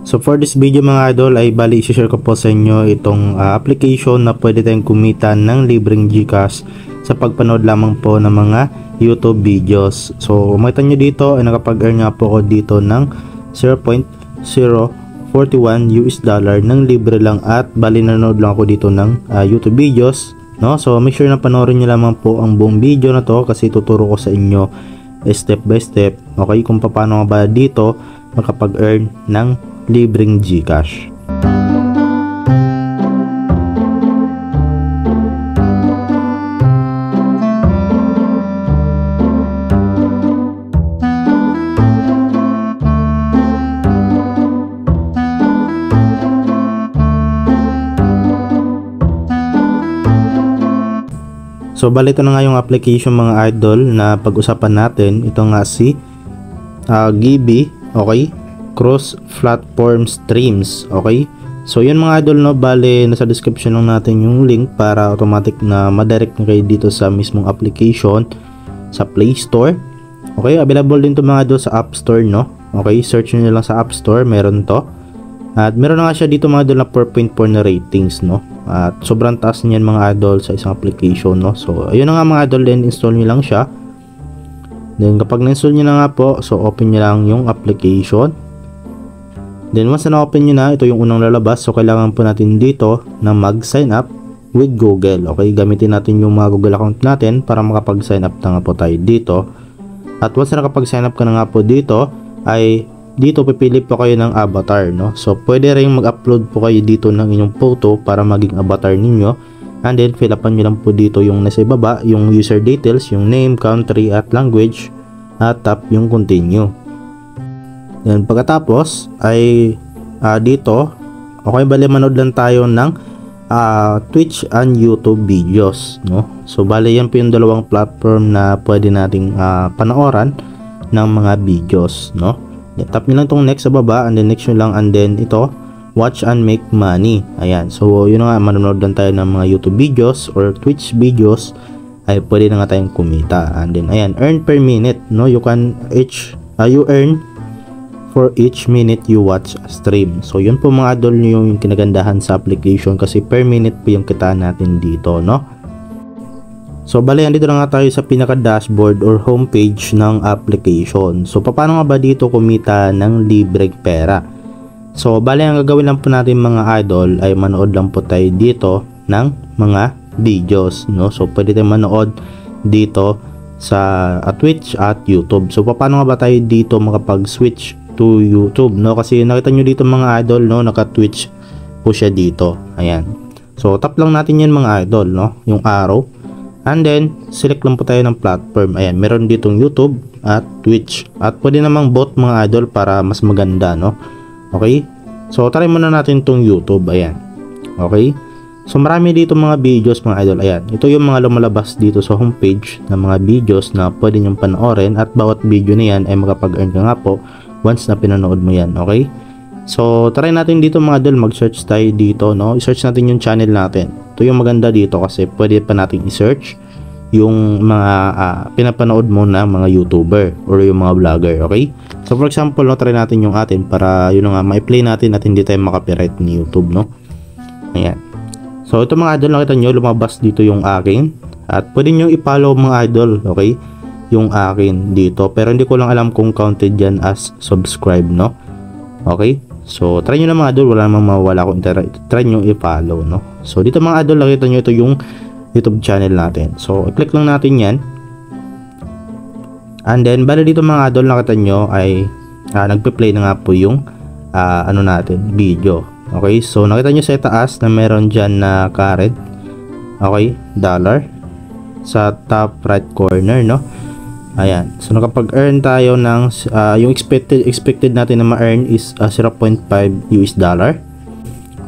So for this video mga idol ay bali i-share ko po sa inyo itong application na pwede tayong kumita ng libreng GCash sa pagpanood lamang po ng mga YouTube videos. So makita nyo dito ay nakapag-earn nga po ako dito ng 0.041 US dollar ng libre lang at bali nanood lang ako dito ng YouTube videos, no? So make sure na panoorin nyo lamang po ang buong video na to kasi tuturo ko sa inyo step by step, okay, kung paano nga ba dito makapag-earn ng libreng GCash. So bali ito na nga yung application mga idol na pag-usapan natin. Ito nga si Gibby, okay, cross platform streams, okay. So yun mga idol, no, bali nasa description lang natin yung link para automatic na madirect na kayo dito sa mismong application sa Play Store. Okay, available din to mga idol sa App Store, no. Okay, search nyo lang sa App Store, meron to. At meron na nga siya dito mga idol na 4.4 na ratings, no. At sobrang taas niyan mga idol sa isang application, no. So ayun na nga mga idol, then install nyo lang siya. Then kapag na-install nyo na nga po, so open nyo lang yung application. Then once na open nyo na, ito yung unang lalabas. So kailangan po natin dito na mag-sign up with Google. Okay, gamitin natin yung mga Google account natin para makapag-sign up na nga po tayo dito. At once na nakapag-sign up ka na nga po dito, ay dito pipili po kayo ng avatar, no. So pwede rin mag-upload po kayo dito ng inyong photo para maging avatar ninyo. And then fill upan nyo lang po dito yung nasa ibaba, yung user details, yung name, country at language, at tap yung continue. Then pagkatapos ay dito, okay, bali manood lang tayo ng Twitch and YouTube videos, no. So bali yan po yung dalawang platform na pwede nating panooran ng mga videos, no. Tap nyo lang itong next sa baba, and then next nyo lang, and then ito watch and make money. Ayan, so yun nga, manonood lang tayo ng mga YouTube videos or Twitch videos, ay pwede na nga tayong kumita. And then ayan, earn per minute, no. You can you earn for each minute you watch a stream. So yun po mga idol yung kinagandahan sa application kasi per minute po yung kitaan natin dito, no. So bali andito na nga tayo sa pinaka dashboard or homepage ng application. So paano nga ba dito kumita ng libreng pera? So bali ang gagawin lang po natin mga idol ay manood lang po tayo dito ng mga videos, no. So pwede tayong manood dito sa Twitch at YouTube. So paano nga ba tayo dito makapag-switch to YouTube, no? Kasi nakita nyo dito mga idol, no, naka-Twitch po siya dito. Ayan. So tap lang natin yan mga idol, no, yung arrow. And then select lang po tayo ng platform. Ayan, meron ditong YouTube at Twitch. At pwede namang both mga idol para mas maganda, no. Okay? So try muna natin tong YouTube. Ayan. Okay? So marami dito mga videos mga idol. Ayan. Ito yung mga lumalabas dito sa homepage na mga videos na pwede nyong panoorin. At bawat video na yan ay makapag-earn ka nga po once na pinanood mo yan. Okay? So try natin dito mga idol. Mag-search tayo dito, no. I-search natin yung channel natin. Ito yung maganda dito kasi pwede pa natin i-search yung mga pinapanood mo na mga YouTuber or yung mga vlogger. Okay? So for example, no, try natin yung atin para yun nga ma-play natin at hindi tayo makapiright ni YouTube, no. Ayan. So ito mga idol, nakita nyo lumabas dito yung akin at pwede nyo i-follow mga idol, okay, yung akin dito, pero hindi ko lang alam kung counted yan as subscribe, no. Okay? So try nyo na mga idol, wala namang mawala kung try nyo i-follow, no. So dito mga idol, nakita nyo ito yung YouTube channel natin. So i-click lang natin yan. And then bali dito mga idol, nakita nyo ay nagpe-play na nga po yung ano natin, video. Okay, so nakita nyo sa taas na meron dyan na caret, okay, dollar sa top right corner, no. Ayan, so nakapag-earn tayo ng yung expected natin na ma-earn is 0.5 US dollar.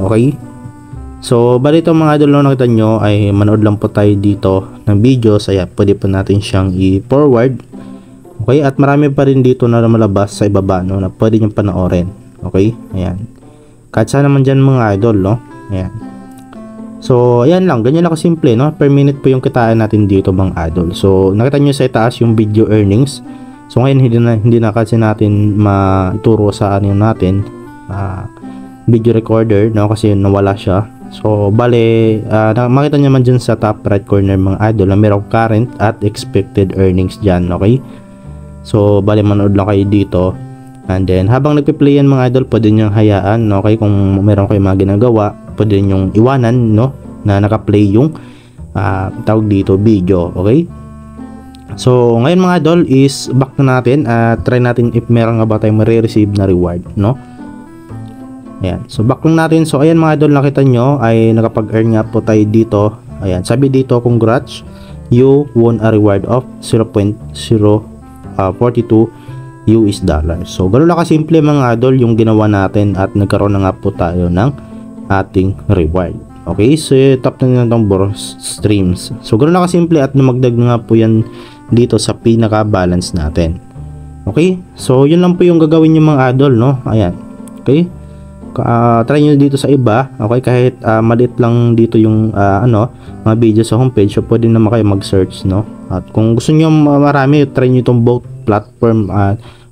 Okay, so bali ito mga idol, no, nakita nyo ay manood lang po tayo dito ng videos. Ayan, pwede po natin siyang i-forward. Okay, at marami pa rin dito na malabas sa ibaba, no, na pwede nyo panoorin. Okay, ayan. Kahit saan naman dyan mga idol, no. Ayan. So ayan lang, ganyan lang kasimple, no. Per minute po yung kitaan natin dito mga idol. So nakita nyo sa itaas yung video earnings. So ngayon hindi na kasi natin maituro sa ano natin video recorder, no, kasi nawala siya. So bale, makita nyo naman dyan sa top right corner mga idol na merong current at expected earnings dyan, okay? So bale, manood lang kayo dito, and then habang nagpe-play yan mga idol, pwede nyo hayaan, okay? Kung meron kayo mga ginagawa, pwede nyo iwanan, no, na naka-play yung tawag dito video, okay? So ngayon mga idol is back na natin at try natin if meron nga ba tayong ma-receive na reward, no? Ayan, so back lang natin. So ayan mga idol, nakita nyo ay nakapag-earn nga po tayo dito. Ayan, sabi dito, congrats, you won a reward of 0.042 US dollars. So ganoon lang kasimple mga idol yung ginawa natin at nagkaroon na nga po tayo ng ating reward. Okay, so tap na nyo itong burst streams. So ganoon lang kasimple at namagdag na nga po yan dito sa pinaka balance natin. Okay, so yun lang po yung gagawin nyo mga idol, no? Ayan, okay, try nyo dito sa iba, okay, kahit maliit lang dito yung mga video sa homepage, so pwede naman kayo mag-search, no? At kung gusto nyo marami, try nyo itong both platform,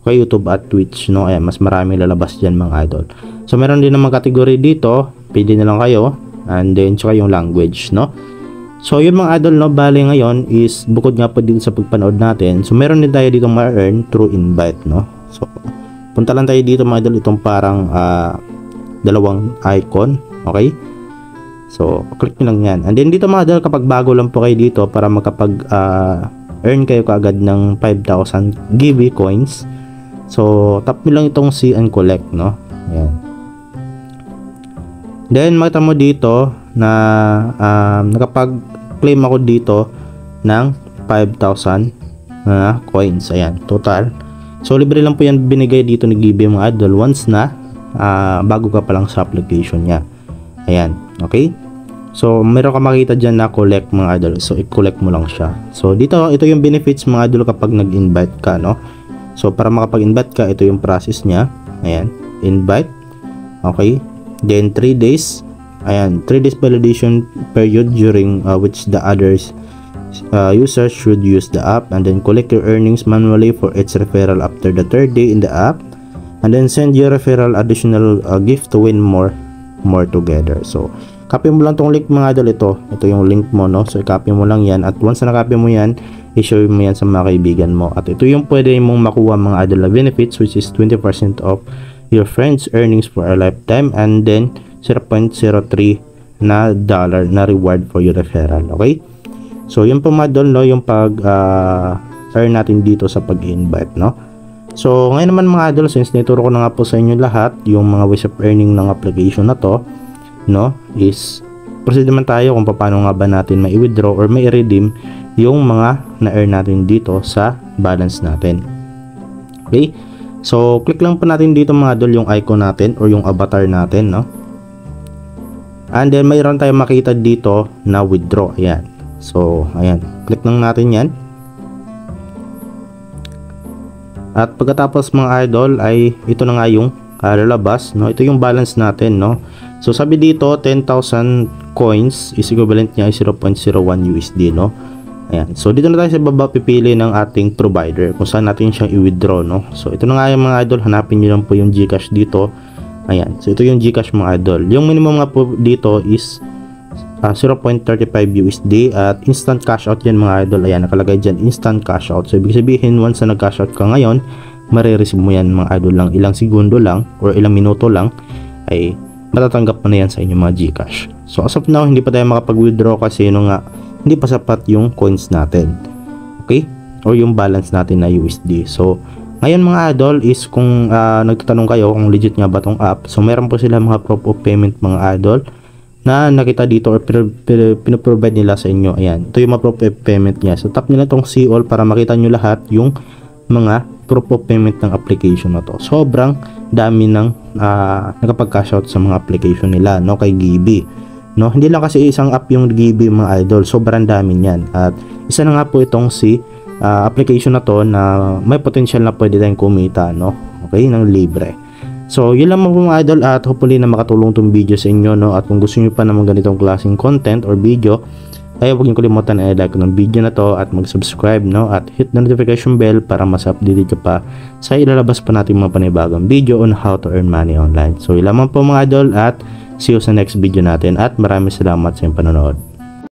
okay, YouTube at Twitch, no? Ayan, mas marami lalabas dyan mga idol. So meron din naman category dito, pwede na lang kayo, and then tsaka yung language, no? So yun mga idol, no, bali ngayon is bukod nga po dito sa pagpanood natin, so meron din tayo dito ma-earn through invite, no? So punta lang tayo dito mga idol, itong parang dalawang icon, okay? So click nyo lang yan, and then dito mga idol, kapag bago lang po kayo dito, para makapag earn kayo kaagad ng 5,000 GB coins, so tap nyo lang itong see and collect, no? Ayan. Then makita mo dito na nakapag-claim ako dito ng 5,000 na coins. Ayan, total. So libre lang po yan binigay dito ni GB mga idol once na bago ka pa lang sa application niya. Ayan, okay? So meron ka makita dyan na collect mga idol. So i-collect mo lang siya. So dito, ito yung benefits mga idol kapag nag-invite ka, no? So para makapag-invite ka, ito yung process niya. Ayan, invite. Okay? Then 3 days, ayan, 3 days validation period during which the others users should use the app, and then collect your earnings manually for each referral after the 3rd day in the app, and then send your referral additional gift to win more together. So copy mo lang tong link mga idol, ito yung link mo, no? So i-copy mo lang yan, at once na na-copy mo yan, i-share mo yan sa mga kaibigan mo, at ito yung pwede mong makuha mga idol na benefits, which is 20% off your friends earnings for a lifetime, and then 0.03 na dollar na reward for your referral. Okay, so yun po mga idol, no, yung pag earn natin dito sa pag-invite, no? So ngayon naman mga idol, since nituro ko na nga po sa inyo lahat yung mga ways of earning ng application na to, no, is proceed naman tayo kung paano nga ba natin mai-withdraw or mai-redeem yung mga na-earn natin dito sa balance natin. Okay, so click lang po natin dito mga idol yung icon natin or yung avatar natin, no? And then mayroon tayong makita dito na withdraw. Ayan. So ayan, click lang natin yan. At pagkatapos mga idol ay ito na nga yung lalabas, no? Ito yung balance natin, no? So sabi dito 10,000 coins is equivalent niya ay 0.01 USD, no? Ayan. So dito na tayo sa baba pipili ng ating provider kung saan natin siyang i-withdraw, no? So ito na nga yung mga idol, hanapin niyo lang po yung GCash dito. Ayan. So ito yung GCash mga idol. Yung minimum nga po dito is 0.35 USD at instant cash out yan mga idol. Ayan, nakalagay dyan instant cash out. So ibig sabihin once na nag-cash out ka ngayon, marireceive mo yan mga idol lang ilang segundo lang or ilang minuto lang, ay matatanggap mo na yan sa inyong mga GCash. So as of now, hindi pa tayo makapag-withdraw kasi hindi pa sapat yung coins natin, okay, or yung balance natin na USD. So ngayon mga idol is kung nagtatanong kayo kung legit nga ba tong app, so meron po sila mga proof of payment mga idol na nakita dito or pinoprovide nila sa inyo. Ayan, ito yung mga proof of payment niya. So tap nila tong see all para makita nyo lahat yung mga proof of payment ng application na to. Sobrang dami ng nakapag-cash out sa mga application nila, no, kay GB. No, hindi lang kasi isang app yung GB mga idol, sobrang dami niyan. At isa na nga po itong application na to na may potential na pwede tayong kumita, no, okay, ng libre. So yun lang mga idol, at hopefully na makatulong tong video sa inyo, no. At kung gusto niyo pa naman ganitong klaseng content or video, ay huwag niyo kalimutan na i-like ng video na to at mag-subscribe, no, at hit the notification bell para mas updated ka pa sa ilalabas pa natin mga panibagong video on how to earn money online. So yun lamang po mga idol at see you sa next video natin at maraming salamat sa iyong panonood.